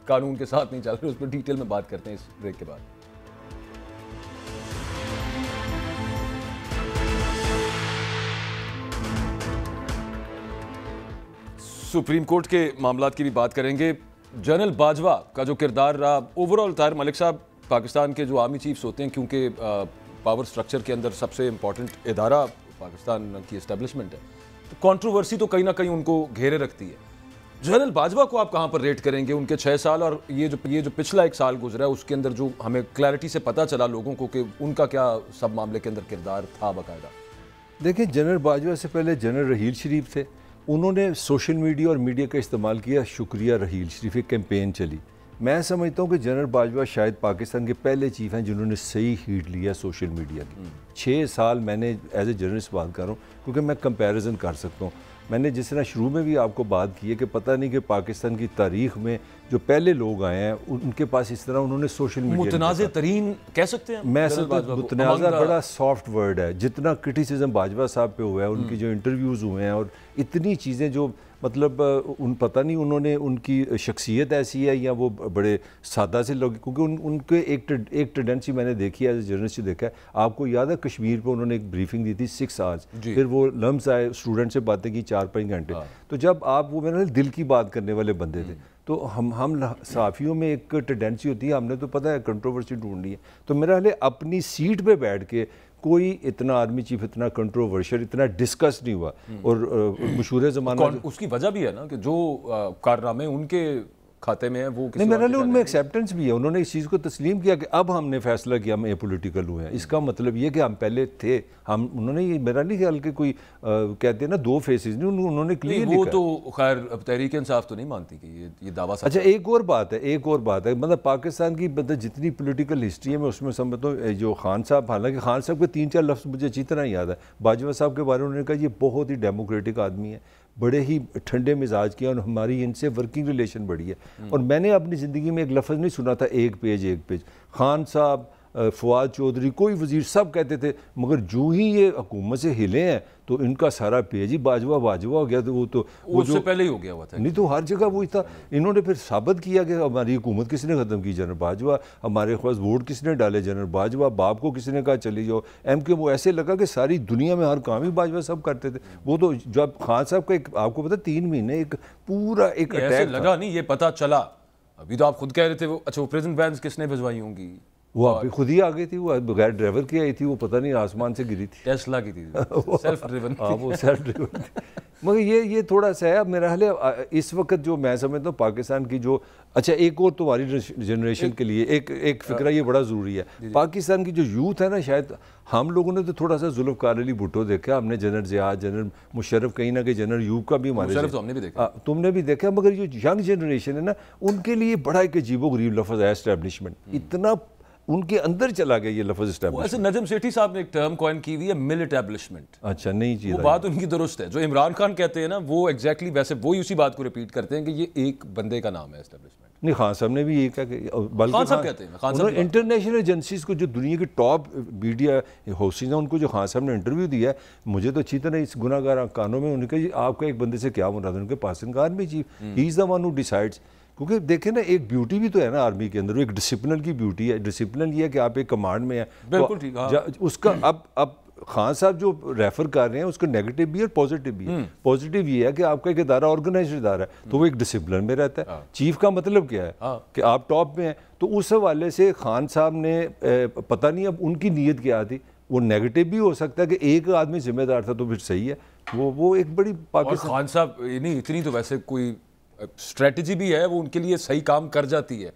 قانون کے ساتھ نہیں چل رہے. اس پہ ڈیٹیل میں بات کرتے ہیں اس بریک کے بعد. سپریم کورٹ کے معاملات کی بھی بات کریں گے. جنرل باجوہ کا جو کردار رہا اوور آل، طاہر ملک صاحب پاکستان کے جو آرمی چیفز ہوتے ہیں کیونکہ پاور سٹرکچر کے اندر سب سے امپورٹنٹ ادارہ پاکستان کی اسٹیبلشمنٹ ہے، تو کنٹروورسی تو کہیں نہ کہیں ان کو گھیرے رکھتی ہے. جنرل باجوہ کو آپ کہاں پر ریٹ کریں گے؟ ان کے 6 سال اور یہ جو پچھلا 1 سال گزرا ہے اس کے اندر جو ہمیں کلیئرٹی سے پتہ چلا لوگوں کو کہ ان کا کیا سب معاملے کے اندر کردار تھا باقاعدہ. دیکھیں جنرل باجوہ سے پہلے جنرل رحیل شریف تھے. انہوں نے سوشل میڈیا اور میڈیا کا استعمال کیا. شکریہ رحیل شریف، ایک کیمپین چلی. میں سمجھتا ہوں کہ جنرل باجوہ شاید پاکستان کے پہلے چیف ہیں جنہوں نے صحیح ہیٹ لیا سوشل میڈیا کی. 6 سال میں نے ایز اے جرنلسٹ بات کر رہا ہوں کیونکہ میں کمپیریزن کر سکتا ہوں. میں نے جس طرح شروع میں بھی آپ کو بات کی ہے کہ پتہ نہیں کہ پاکستان کی تاریخ میں جو پہلے لوگ آئے ہیں ان کے پاس اس طرح انہوں نے سوشل میڈیا متنازع ترین کہہ سکتے ہیں. میں متنازع بڑا سافٹ ورڈ ہے. جتنا کرٹیسزم باجوہ صاحب پہ ہوا ہے، ان کی جو انٹرویوز ہوئے ہیں اور اتنی چیزیں جو مطلب پتہ نہیں انہوں نے ان کی شخصیت ایسی ہے یا وہ بڑے سادہ سے لوگ، کیونکہ ان کے ایک ٹینڈنسی میں نے دیکھی ہے ایز اے جرنلسٹ دیکھا ہے. آپ کو یاد ہے کشمیر پہ انہوں نے ایک بریفنگ دی تھی 6 آورز، پھر وہ لمز آئے اسٹوڈنٹ سے باتیں کی 4-5 گھنٹے. تو جب آپ وہ میرے دل کی بات کرنے والے بندے تھے، تو ہم صحافیوں میں ایک ٹینڈنسی ہوتی ہے، ہم نے تو پتہ ہے کنٹروورسی ڈھونڈنی ہے. تو میرا حال اپنی سیٹ پہ بیٹھ کے کوئی اتنا آرمی چیف اتنا کنٹروورشل اتنا ڈسکس نہیں ہوا. اور مشہور زمانہ اس کی وجہ بھی ہے نا کہ جو کارنامے ان کے کھاتے میں ہیں وہ نہیں، میرے لیے ان میں ایکسیپٹنس بھی ہے. انہوں نے اس چیز کو تسلیم کیا کہ اب ہم نے فیصلہ کیا ہم اے پولیٹیکل ہوئے ہیں. اس کا مطلب یہ کہ ہم پہلے تھے. انہوں نے یہ میرا نہیں خیال کہ کوئی کہتے ہیں نا 2 فیسز نہیں، انہوں نے کلیئر لکھا. وہ تو خیر تحریک انصاف تو نہیں مانتی کہ یہ دعویٰ. اچھا ایک اور بات ہے مطلب پاکستان کی جتنی پولیٹیکل ہسٹری ہے میں اس میں سمجھتا ہوں جو خان صاحب، حالانکہ خان صاحب کے 3-4 لفظ مجھے اچھی طرح یاد ہے. باجوہ صاحب کے بارے میں انہوں نے کہا یہ بہت ہی ڈیموکریٹک آدمی ہے، بڑے ہی ٹھنڈے مزاج کے، اور ہماری ان سے ورکنگ ریلیشن بڑی ہے. اور میں نے اپنی زندگی میں ایک لفظ نہیں سنا تھا ایک پیج. خان صاحب، فواد چودھری، کوئی وزیر سب کہتے تھے، مگر جو ہی یہ حکومت سے ہلے ہیں تو ان کا سارا پیج ہی باجوہ ہو گیا. تو وہ اس سے پہلے ہی ہو گیا ہوا تھا نہیں، تو ہر جگہ وہی تھا. انہوں نے پھر ثابت کیا کہ ہماری حکومت کس نے ختم کی؟ جنرل باجوہ. ہمارے خواص ووٹ کس نے ڈالے؟ جنرل باجوہ. باپ کو کس نے کہا چلی جاؤ وہ ایسے لگا کہ ساری دنیا میں ہر کام ہی باجوہ سب کرتے تھے. وہ تو جب خان صاحب کا ایک آپ کو پتا 3 مہینے ایک پورا ایک اٹیک لگا نہیں، یہ پتہ چلا ابھی تو آپ خود کہہ رہے تھے. اچھا وہ پریزن وینز کس نے بھجوائی ہوں گی؟ وہ آپ خود ہی آ گئی تھی، وہ بغیر ڈرائیور کی آئی تھی، وہ پتہ نہیں آسمان سے گری تھی. ٹیسلا کی تھی، سیلف ڈریون. ہاں وہ سیلف ڈریون تھی. مگر یہ تھوڑا سا ہے. اب میرا حال ہے اس وقت جو میں سمجھتا ہوں پاکستان کی جو اچھا ایک اور تمہاری جنریشن کے لیے ایک فکرہ یہ بڑا ضروری ہے. پاکستان کی جو یوتھ ہے نا، شاید ہم لوگوں نے تو تھوڑا سا ذوالفقار علی بھٹو دیکھا، ہم نے جنرل ضیاء، جنرل مشرف، کہیں نہ کہیں جنرل یوب کا بھی ہمارے تو ہم نے بھی دیکھا، تم نے بھی دیکھا. مگر جو ینگ جنریشن ہے نا، ان کے لیے بڑا ایک عجیب و غریب لفظ ہے اسٹیبلشمنٹ. اتنا ان کے اندر چلا گیا یہ لفظ اسٹیبلشمنٹ. ایسے نجم سیٹھی صاحب نے ایک ٹرم کوائن کی ہوئی ہے ملٹیبلشمنٹ. اچھا نہیں چیز وہ بات ان کی درست ہے. جو عمران خان کہتے ہیں نا وہ ایگزیکٹلی ویسے وہی اسی بات کو ریپیٹ کرتے ہیں کہ یہ ایک بندے کا نام ہے اسٹیبلشمنٹ. نہیں، خان صاحب نے بھی یہ کہا کہ خان صاحب کہتے ہیں، خان صاحب انٹرنیشنل ایجنسیز کو جو دنیا کی ٹاپ میڈیا ہوسٹنگ ہیں ان کو جو خان صاحب نے انٹرویو دیا ہے، مجھے تو اچھی طرح اس گناہ گار کانوں میں ان کے آپ کا ایک بندے سے کیا مراد ہے؟ ان کے passing army chief, he is the one who decides. کیونکہ دیکھیں نا ایک بیوٹی بھی تو ہے نا آرمی کے اندر، ایک ڈسپلن کی بیوٹی ہے. ڈسپلن یہ ہے کہ آپ ایک کمانڈ میں ہیں. بالکل ٹھیک. اس کا اب خان صاحب جو ریفر کر رہے ہیں اس کا نیگیٹو بھی ہے اور پازیٹیو بھی ہے. پازیٹیو یہ ہے کہ آپ کا ایک ادارہ آرگنائزڈ ادارہ ہے تو وہ ایک ڈسپلن میں رہتا ہے. چیف کا مطلب کیا ہے کہ آپ ٹاپ میں ہیں. تو اس حوالے سے خان صاحب نے پتہ نہیں اب ان کی نیت کیا تھی. وہ نیگیٹو بھی ہو سکتا ہے کہ ایک آدمی ذمہ دار تھا تو پھر صحیح ہے. وہ ایک بڑی پاکستان خان صاحب نہیں اتنی تو ویسے کوئی اسٹریٹجی بھی ہے، وہ ان کے لیے صحیح کام کر جاتی ہے.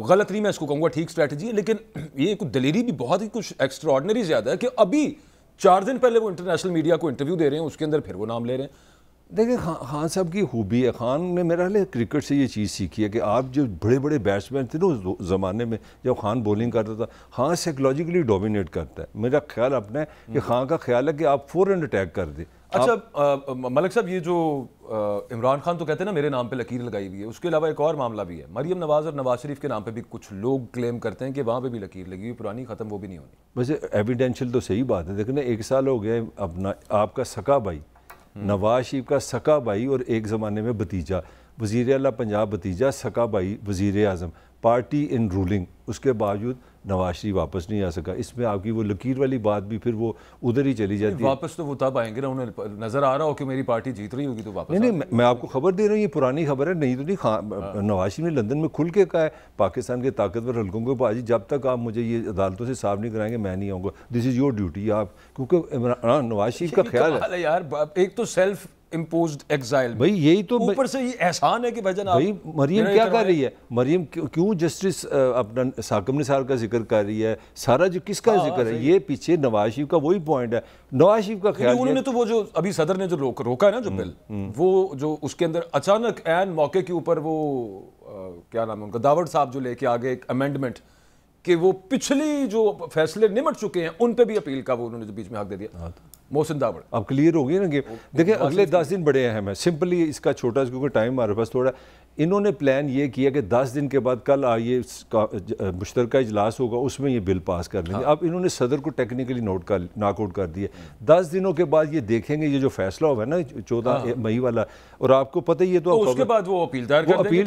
غلط نہیں میں اس کو کہوں گا، ٹھیک اسٹریٹجی ہے. لیکن یہ کچھ دلیری بھی بہت ہی کچھ ایکسٹرا آرڈنری زیادہ ہے کہ ابھی 4 دن پہلے وہ انٹرنیشنل میڈیا کو انٹرویو دے رہے ہیں، اس کے اندر پھر وہ نام لے رہے ہیں. دیکھیں خان صاحب کی خوبی ہے، خان نے میرا خیال ہے کرکٹ سے یہ چیز سیکھی ہے کہ آپ جو بڑے بڑے بیٹسمین تھے نا اس زمانے میں جب خان بولنگ کرتا تھا، خان سائیکلوجیکلی ڈومینیٹ کرتا ہے. میرا خیال اپنا ہے کہ خان کا خیال ہے کہ آپ فوراً اٹیک کر دیں. اچھا ملک صاحب، یہ جو عمران خان تو کہتے ہیں نا میرے نام پہ لکیر لگائی ہوئی ہے، اس کے علاوہ ایک اور معاملہ بھی ہے، مریم نواز اور نواز شریف کے نام پہ بھی کچھ لوگ کلیم کرتے ہیں کہ وہاں پہ بھی لکیر لگی ہوئی، پرانی ختم وہ بھی نہیں ہونی. ویسے ایویڈینشیل تو صحیح بات ہے. دیکھیں 1 سال ہو گیا اپنا آپ کا سکا بھائی نواز شریف کا سکا بھائی اور ایک زمانے میں بھتیجا وزیر اعلیٰ پنجاب بھتیجا سکا بھائی وزیر اعظم پارٹی ان رولنگ، اس کے باوجود نواز شریف واپس نہیں آ سکا. اس میں آپ کی وہ لکیر والی بات بھی پھر وہ ادھر ہی چلی جاتی ہے. واپس تو وہ تب آئیں گے نا، انہیں نظر آ رہا ہو کہ میری پارٹی جیت رہی ہوگی تو واپس. نہیں میں آپ کو خبر دے رہا ہوں، یہ پرانی خبر ہے، نہیں تو نہیں. نواز شریف نے لندن میں کھل کے کہا ہے پاکستان کے طاقتور حلقوں کو باجی جب تک آپ مجھے یہ عدالتوں سے صاف نہیں کرائیں گے میں نہیں آؤں گا. دس از یور ڈیوٹی. آپ کیونکہ نواز شریف کا خیال ہے یار ایک تو سیلف امپوزڈ ایگزائل، بھائی یہی تو اوپر سے یہ احسان ہے کہ بھائی جناب بھائی مریم کیا کر رہی ہے، مریم کیوں جسٹس اپنا ثاقب نثار کا ذکر کر رہی ہے، سارا جو کس کا ذکر ہے، یہ پیچھے نواز شریف کا وہی پوائنٹ ہے. نواز شریف کا خیال انہوں نے تو وہ جو ابھی صدر نے جو روکا ہے نا جو بل، وہ جو اس کے اندر اچانک عین موقع کے اوپر وہ کیا نام ہے ان کا، داوڑ صاحب جو لے کے آگے ایک امینڈمنٹ کہ وہ پچھلی جو فیصلے نمٹ چکے ہیں ان پہ بھی اپیل کا وہ انہوں نے جو بیچ میں حق دے دیا. محسن داوڑ اب کلیئر ہو گئی نا کہ دیکھیں اگلے 10 دن بڑے اہم ہیں. سمپلی اس کا چھوٹا کیونکہ ٹائم ہمارے پاس تھوڑا، انہوں نے پلان یہ کیا کہ 10 دن کے بعد کل آئیے مشترکہ اجلاس ہوگا اس میں یہ بل پاس کر لیں گے. اب انہوں نے صدر کو ٹیکنیکلی ناک آؤٹ کر دیا. 10 دنوں کے بعد یہ دیکھیں گے یہ جو فیصلہ ہوا ہے نا 14 مئی والا، اور آپ کو پتہ ہی ہے تو اس کے بعد وہ اپیل دائر کر دیں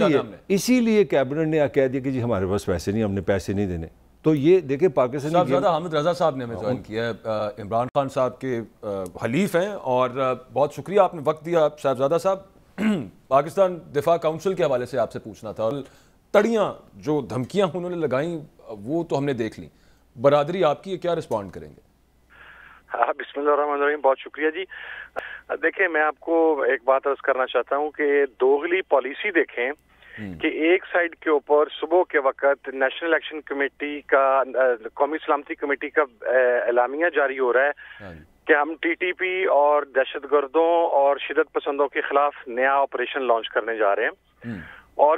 گے. اسی لیے کیبنٹ نے کہہ دیا کہ جی ہمارے پاس پیسے نہیں، ہم نے پیسے نہیں دینے. تو یہ دیکھیں پاکستانی صاحبزادہ حامد رضا صاحب نے ہمیں جوائن کیا ہے، عمران خان صاحب کے حلیف ہیں، اور بہت شکریہ آپ نے وقت دیا صاحبزادہ صاحب. پاکستان دفاع کونسل کے حوالے سے آپ سے پوچھنا تھا، اور تڑیاں جو دھمکیاں انہوں نے لگائیں وہ تو ہم نے دیکھ لیں، برادری آپ کی کیا رسپونڈ کریں گے؟ بسم اللہ الرحمن الرحیم. بہت شکریہ جی. دیکھیں میں آپ کو ایک بات عرض کرنا چاہتا ہوں کہ دوغلی پالیسی دیکھیں کہ ایک سائیڈ کے اوپر صبح کے وقت نیشنل الیکشن کمیٹی کا، قومی سلامتی کمیٹی کا اعلامیہ جاری ہو رہا ہے کہ ہم ٹی ٹی پی اور دہشت گردوں اور شدت پسندوں کے خلاف نیا آپریشن لانچ کرنے جا رہے ہیں، اور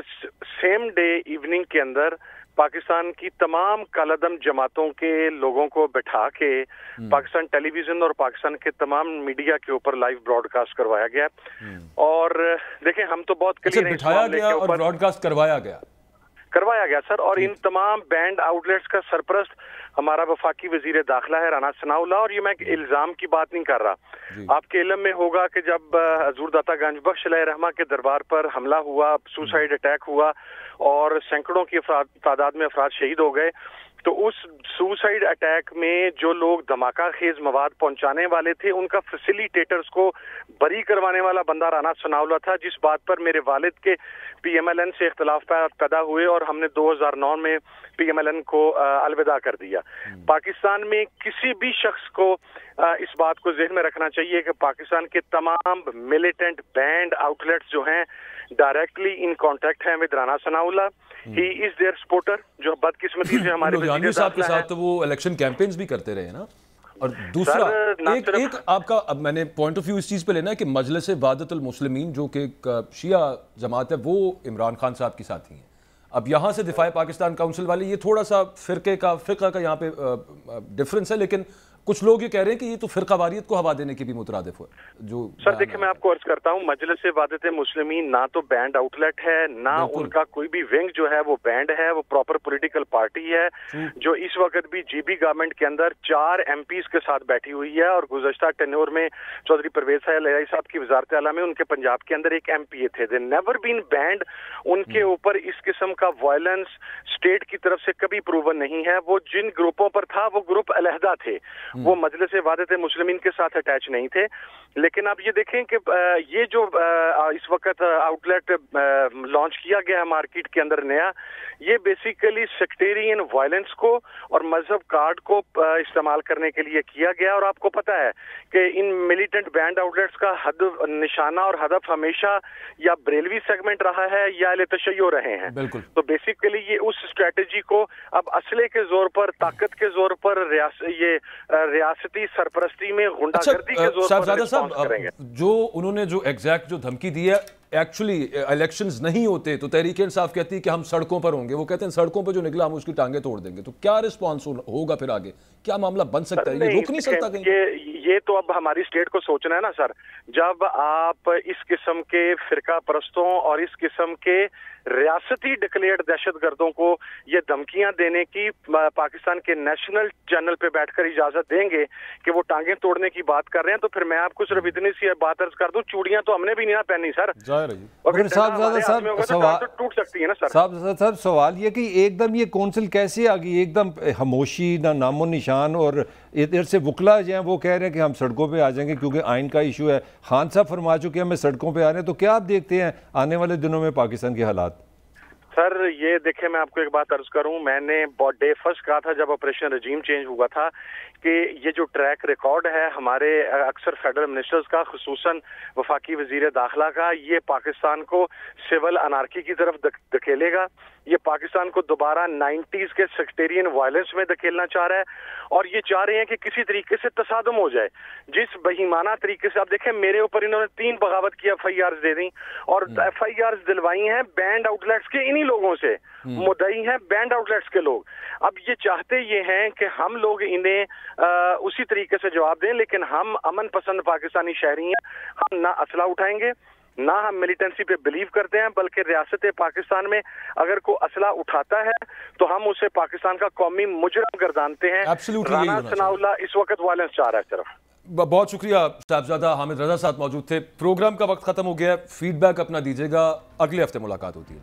سیم ڈے ایوننگ کے اندر پاکستان کی تمام کالعدم جماعتوں کے لوگوں کو بٹھا کے پاکستان ٹیلی ویژن اور پاکستان کے تمام میڈیا کے اوپر لائیو براڈ کاسٹ کروایا گیا. اور دیکھیں ہم تو بہت کلیئر ہیں، بٹھایا گیا اور براڈ کاسٹ کروایا گیا سر. اور ان تمام بینڈ آؤٹ لیٹس کا سرپرست ہمارا وفاقی وزیر داخلہ ہے رانا ثناء اللہ. اور یہ میں الزام کی بات نہیں کر رہا، آپ کے علم میں ہوگا کہ جب حضور داتا گنج بخش علیہ رحمہ کے دربار پر حملہ ہوا، سوسائڈ اٹیک ہوا اور سینکڑوں کی تعداد میں افراد شہید ہو گئے، تو اس سوسائڈ اٹیک میں جو لوگ دھماکہ خیز مواد پہنچانے والے تھے ان کا فیسیلیٹیٹرز کو بری کروانے والا بندہ رانا ثناء اللہ تھا، جس بات پر میرے والد کے پی ایم ایل این سے اختلاف پیدا ہوئے اور ہم نے 2009 میں پی ایم ایل این کو الوداع کر دیا. پاکستان میں کسی بھی شخص کو اس بات کو ذہن میں رکھنا چاہیے کہ پاکستان کے تمام ملیٹنٹ بینڈ آؤٹ لیٹس جو ہیں ڈائریکٹلی ان کانٹیکٹ ہیں with Rana Sana Allah. He is there supporter. جو بدقسمتی سے ہمارے لدھیانوی صاحب کے ساتھ تو وہ الیکشن کیمپینز بھی کرتے رہے نا. اور دوسرا ایک آپ کا، اب میں نے پوائنٹ آف ویو اس چیز پہ لینا ہے کہ مجلس وحدت المسلمین جو کہ ایک شیعہ جماعت ہے وہ عمران خان صاحب کی ساتھی ہیں. اب یہاں سے دفاع پاکستان کونسل والی، یہ تھوڑا سا فقہ کا یہاں پہ ڈفرنس ہے، لیکن کچھ لوگ یہ کہہ رہے ہیں کہ یہ تو فرقہ واریت کو ہوا دینے کے بھی مترادف ہے. جو سر دیکھیں میں آپ کو عرض کرتا ہوں، مجلس وحدت مسلمین نہ تو بینڈ آؤٹ لیٹ ہے، نہ ان کا کوئی بھی ونگ جو ہے وہ بینڈ ہے، وہ پراپر پولیٹیکل پارٹی ہے جو اس وقت بھی جی بی گورنمنٹ کے اندر 4 ایم پیز کے ساتھ بیٹھی ہوئی ہے. اور گزشتہ ٹینیور میں چودھری پرویز الہی صاحب کی وزارت اعلیٰ میں ان کے پنجاب کے اندر ایک ایم پی اے تھے. They never been band. ان کے اوپر اس قسم کا وائلنس اسٹیٹ کی طرف سے کبھی پروون نہیں ہے. وہ جن گروپوں پر تھا وہ گروپ علیحدہ تھے، وہ مجلس وحدت مسلمین کے ساتھ اٹیچ نہیں تھے. لیکن آپ یہ دیکھیں کہ یہ جو اس وقت آؤٹ لیٹ لانچ کیا گیا ہے مارکیٹ کے اندر نیا، یہ بیسیکلی سیکٹیرین وائلنس کو اور مذہب کارڈ کو استعمال کرنے کے لیے کیا گیا. اور آپ کو پتہ ہے کہ ان ملیٹنٹ بینڈ آؤٹ لیٹس کا نشانہ اور ہدف ہمیشہ یا بریلوی سیگمنٹ رہا ہے یا اہل تشیع رہے ہیں. تو بیسیکلی یہ اس اسٹریٹجی کو اب اسلحے کے زور پر، طاقت کے زور پر یہ रियासती सरपरस्ती में गुंडागर्दी के जोर पर रिस्पॉन्स करेंगे। जो उन्होंने जो एग्जैक्ट जो धमकी दी है, एक्चुअली इलेक्शंस नहीं होते तो तहरीक इंसाफ कहती है कि हम सड़कों पर होंगे, वो कहते हैं सड़कों पर जो निकला हम उसकी टांगे तोड़ देंगे। तो क्या रिस्पॉन्स होगा फिर आगे, क्या मामला बन सकता है? ये रुक नहीं सकता कहीं? ये तो अब हमारी स्टेट को सोचना है ना सर। जब आप इस किस्म के फिरका परस्तों और इस किस्म के रियासती डिक्लेयर्ड दहशतगर्दों को ये धमकियां देने की पाकिस्तान के नेशनल चैनल पे बैठकर इजाजत देंगे कि वो टांगे तोड़ने की बात कर रहे हैं, तो फिर मैं आपको सिर्फ इतनी सी बात अर्ज कर दूं, चूड़ियां तो हमने भी नहीं पहनी सर। साहब टूट सकती है ना सर। साहब सवाल ये कि एकदम ये कौंसिल कैसे आ गई, एकदम खामोशी, ना नामो निशान, और इधर से वकला जो हैं वो कह रहे हैं कि हम सड़कों पे आ जाएंगे क्योंकि आइन का इशू है। खान साहब फरमा चुके हैं हमें सड़कों पे आ रहे हैं। तो क्या आप देखते हैं आने वाले दिनों में पाकिस्तान के हालात? सर ये देखें, मैं आपको एक बात अर्ज करूं, मैंने डे फर्स्ट कहा था जब ऑपरेशन रजीम चेंज हुआ था कि ये जो ट्रैक रिकॉर्ड है हमारे अक्सर फेडरल मिनिस्टर्स का, खुसूसन वफाकी वजीर दाखिला का, ये पाकिस्तान को सिविल अनार्की की तरफ धकेलेगा। ये पाकिस्तान को दोबारा 90s के सेक्टेरियन वायलेंस में धकेलना चाह रहा है, और ये चाह रहे हैं कि किसी तरीके से तसादम हो जाए। जिस बेईमाना तरीके से आप देखें, मेरे ऊपर इन्होंने 3 बगावत की FIRs दे दी, और FIRs दिलवाई हैं बैंड आउटलेट्स के इन्हीं लोगों से, मुद्दई हैं बैंड आउटलेट्स के लोग। अब ये चाहते ये हैं कि हम लोग इन्हें उसी तरीके से जवाब दें, लेकिन हम अमन पसंद पाकिस्तानी शहरी हैं, हम ना असला उठाएंगे, ना हम मिलिटेंसी पे बिलीव करते हैं, बल्कि रियासत पाकिस्तान में अगर कोई असला उठाता है तो हम उसे पाकिस्तान का कौमी मुजरम गर्दानते हैं। राना सनाउल्लाह इस वक्त वायलेंस चाह रहा है सिर्फ। बहुत शुक्रिया साहबजादा हामिद रजा साहब मौजूद थे। प्रोग्राम का वक्त खत्म हो गया है, फीडबैक अपना दीजिएगा, अगले हफ्ते मुलाकात होती है।